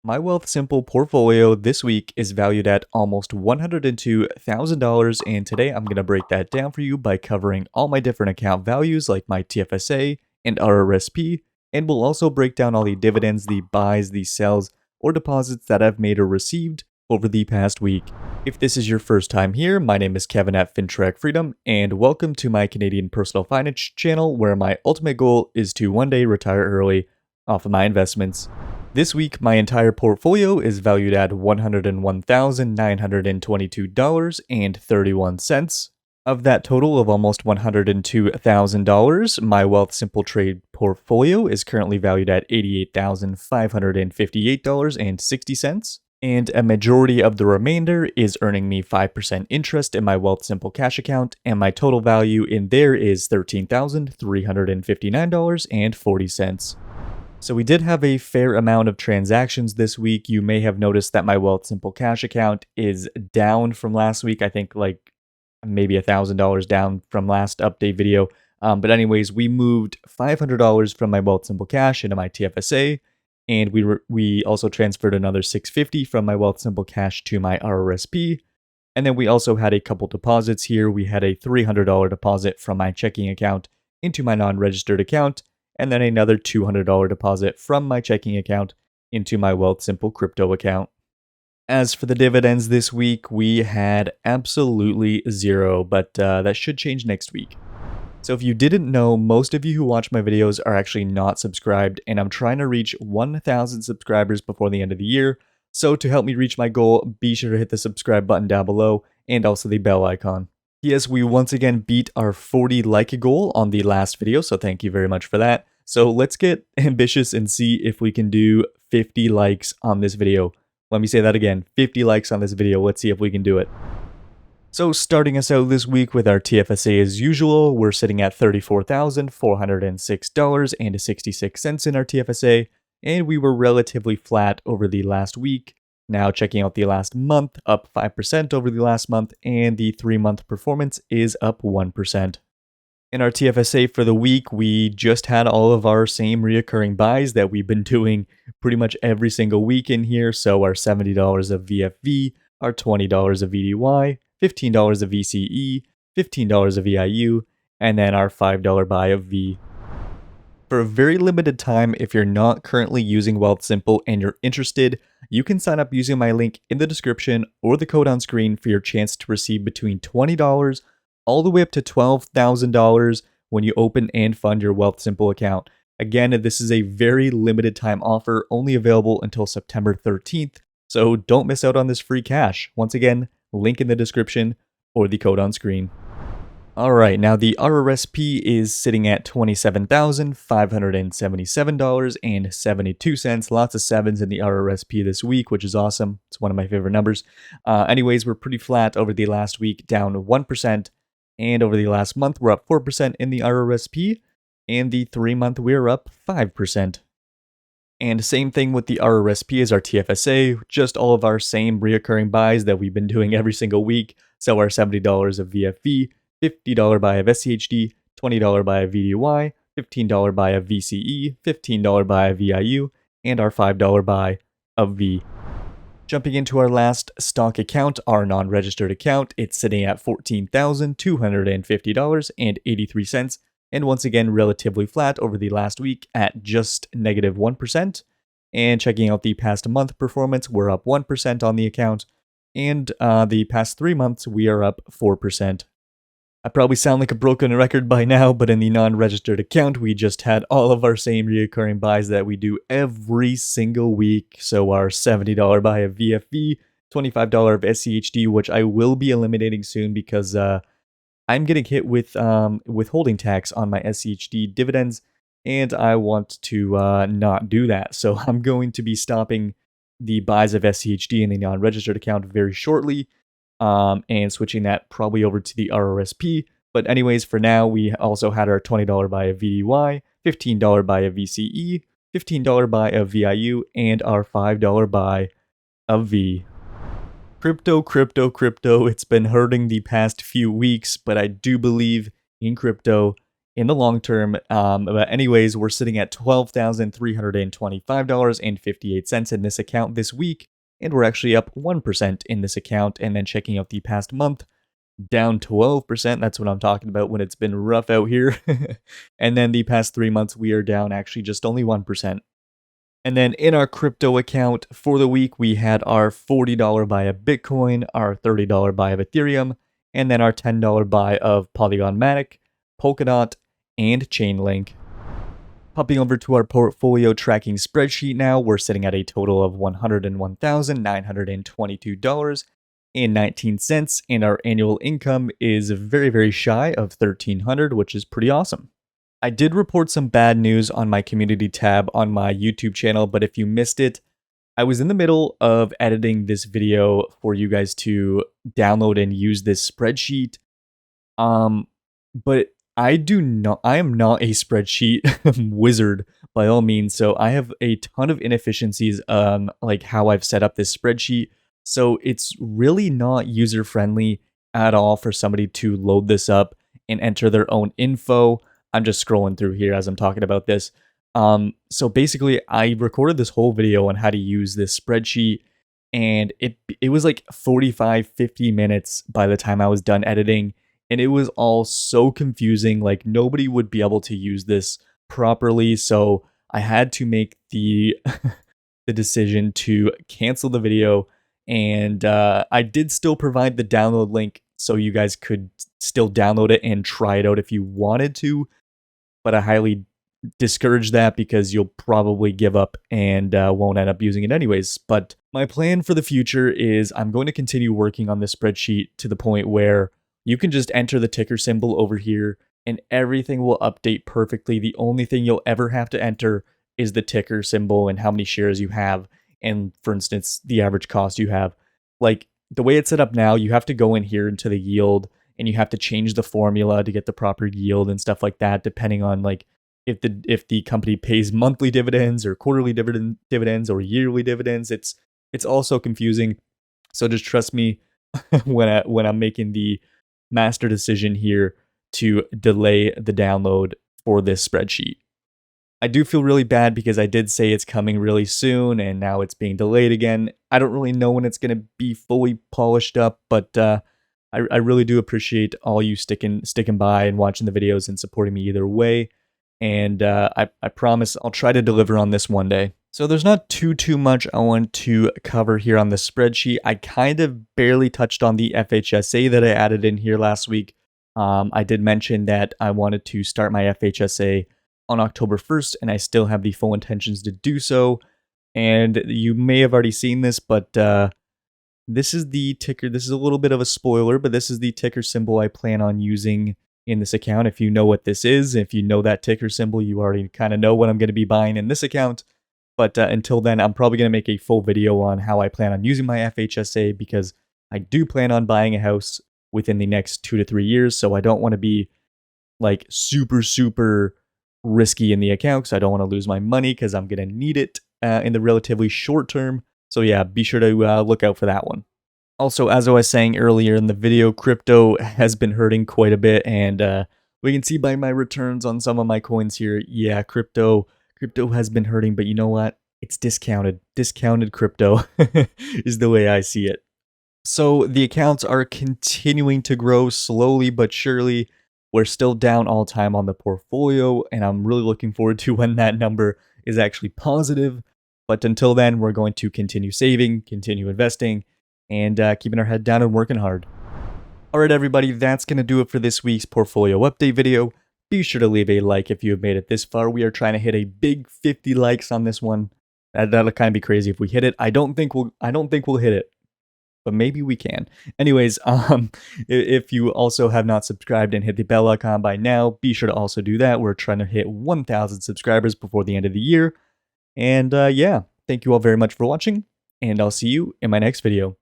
My Wealthsimple portfolio this week is valued at almost $102,000, and today I'm going to break that down for you by covering all my different account values like my TFSA and RRSP, and we'll also break down all the dividends, the buys, the sells, or deposits that I've made or received over the past week. If this is your first time here, my name is Kevin at FinTrack Freedom, and welcome to my Canadian personal finance channel where my ultimate goal is to one day retire early off of my investments. This week, my entire portfolio is valued at $101,922.31. Of that total of almost $102,000, my Wealthsimple trade portfolio is currently valued at $88,558.60. And a majority of the remainder is earning me 5% interest in my Wealthsimple cash account, and my total value in there is $13,359.40. So we did have a fair amount of transactions this week. You may have noticed that my Wealthsimple cash account is down from last week. I think like maybe $1,000 down from last update video. But anyways, we moved $500 from my Wealthsimple cash into my TFSA, and we also transferred another $650 from my Wealthsimple cash to my RRSP. And then we also had a couple deposits here. We had a $300 deposit from my checking account into my non-registered account, and then another $200 deposit from my checking account into my Wealthsimple Crypto account. As for the dividends this week, we had absolutely zero, but that should change next week. So if you didn't know, most of you who watch my videos are actually not subscribed, and I'm trying to reach 1,000 subscribers before the end of the year. So to help me reach my goal, be sure to hit the subscribe button down below and also the bell icon. Yes, we once again beat our 40 like goal on the last video, so thank you very much for that. So let's get ambitious and see if we can do 50 likes on this video. Let me say that again, 50 likes on this video. Let's see if we can do it. So starting us out this week with our TFSA as usual, we're sitting at $34,406.66 in our TFSA, and we were relatively flat over the last week. Now checking out the last month, up 5% over the last month, and the 3-month performance is up 1%. In our TFSA for the week, we just had all of our same reoccurring buys that we've been doing pretty much every single week in here. So our $70 of VFV, our $20 of VDY, $15 of VCE, $15 of VIU, and then our $5 buy of V. For a very limited time, if you're not currently using Wealthsimple and you're interested, you can sign up using my link in the description or the code on screen for your chance to receive between $20 all the way up to $12,000 when you open and fund your Wealthsimple account. Again, this is a very limited time offer, only available until September 13th, so don't miss out on this free cash. Once again, link in the description or the code on screen. Alright, now the RRSP is sitting at $27,577.72. Lots of sevens in the RRSP this week, which is awesome. It's one of my favorite numbers. Anyways, we're pretty flat over the last week, down 1%. And over the last month, we're up 4% in the RRSP. And the 3-month, we're up 5%. And same thing with the RRSP as our TFSA, just all of our same reoccurring buys that we've been doing every single week. So our $70 of VFV, $50 buy of SCHD, $20 buy of VDY, $15 buy of VCE, $15 buy of VIU, and our $5 buy of V. Jumping into our last stock account, our non-registered account, it's sitting at $14,250.83, and once again relatively flat over the last week at just negative 1%. And checking out the past month performance, we're up 1% on the account, and the past 3 months, we are up 4%. I probably sound like a broken record by now, but in the non-registered account, we just had all of our same reoccurring buys that we do every single week. So our $70 buy of VFV, $25 of SCHD, which I will be eliminating soon because I'm getting hit with withholding tax on my SCHD dividends, and I want to not do that. So I'm going to be stopping the buys of SCHD in the non-registered account very shortly. And switching that probably over to the RRSP. But anyways, for now, we also had our $20 buy of VDY, $15 buy of VCE, $15 buy of VIU, and our $5 buy of V. Crypto. It's been hurting the past few weeks, but I do believe in crypto, in the long term. But anyways, we're sitting at $12,325.58 in this account this week, and we're actually up 1% in this account. And then checking out the past month, down 12%. That's what I'm talking about when it's been rough out here. And then the past 3 months, we are down actually just only 1%. And then in our crypto account for the week, we had our $40 buy of Bitcoin, our $30 buy of Ethereum, and then our $10 buy of Polygon Matic, Polkadot, and Chainlink. Popping over to our portfolio tracking spreadsheet now, we're sitting at a total of $101,922.19, and our annual income is very, very shy of $1,300, which is pretty awesome. I did report some bad news on my community tab on my YouTube channel, but if you missed it, I was in the middle of editing this video for you guys to download and use this spreadsheet. But I am not a spreadsheet wizard by all means, so I have a ton of inefficiencies like how I've set up this spreadsheet. So it's really not user friendly at all for somebody to load this up and enter their own info. I'm just scrolling through here as I'm talking about this. So basically, I recorded this whole video on how to use this spreadsheet, and it was like 45-50 minutes by the time I was done editing, and it was all so confusing. Like, nobody would be able to use this properly, so I had to make the the decision to cancel the video. And I did still provide the download link so you guys could still download it and try it out if you wanted to, but I highly discourage that because you'll probably give up and won't end up using it anyways. But my plan for the future is I'm going to continue working on this spreadsheet to the point where you can just enter the ticker symbol over here and everything will update perfectly. The only thing you'll ever have to enter is the ticker symbol and how many shares you have, and for instance, the average cost you have. Like, the way it's set up now, you have to go in here into the yield and you have to change the formula to get the proper yield and stuff like that, depending on like if the company pays monthly dividends or quarterly dividends or yearly dividends. It's also confusing. So just trust me when I'm making the master decision here to delay the download for this spreadsheet. I do feel really bad because I did say it's coming really soon and now it's being delayed again. I don't really know when it's going to be fully polished up, but I really do appreciate all you sticking by and watching the videos and supporting me either way. And I promise I'll try to deliver on this one day. So there's not too much I want to cover here on the spreadsheet. I kind of barely touched on the FHSA that I added in here last week. I did mention that I wanted to start my FHSA on October 1st, and I still have the full intentions to do so. And you may have already seen this, but this is the ticker. This is a little bit of a spoiler, but this is the ticker symbol I plan on using in this account. If you know what this is, if you know that ticker symbol, you already kind of know what I'm going to be buying in this account. But until then, I'm probably going to make a full video on how I plan on using my FHSA, because I do plan on buying a house within the next 2 to 3 years. So I don't want to be like super risky in the account, because I don't want to lose my money because I'm going to need it in the relatively short term. So yeah, be sure to look out for that one. Also, as I was saying earlier in the video, crypto has been hurting quite a bit, and we can see by my returns on some of my coins here, yeah, crypto has been hurting, but you know what? It's discounted. Discounted crypto is the way I see it. So the accounts are continuing to grow slowly but surely. We're still down all time on the portfolio, and I'm really looking forward to when that number is actually positive. But until then, we're going to continue saving, continue investing, and keeping our head down and working hard. All right, everybody, that's going to do it for this week's portfolio update video. Be sure to leave a like if you have made it this far. We are trying to hit a big 50 likes on this one. That'll kind of be crazy if we hit it. I don't think we'll hit it, but maybe we can. Anyways, if you also have not subscribed and hit the bell icon by now, be sure to also do that. We're trying to hit 1,000 subscribers before the end of the year. And yeah, thank you all very much for watching, and I'll see you in my next video.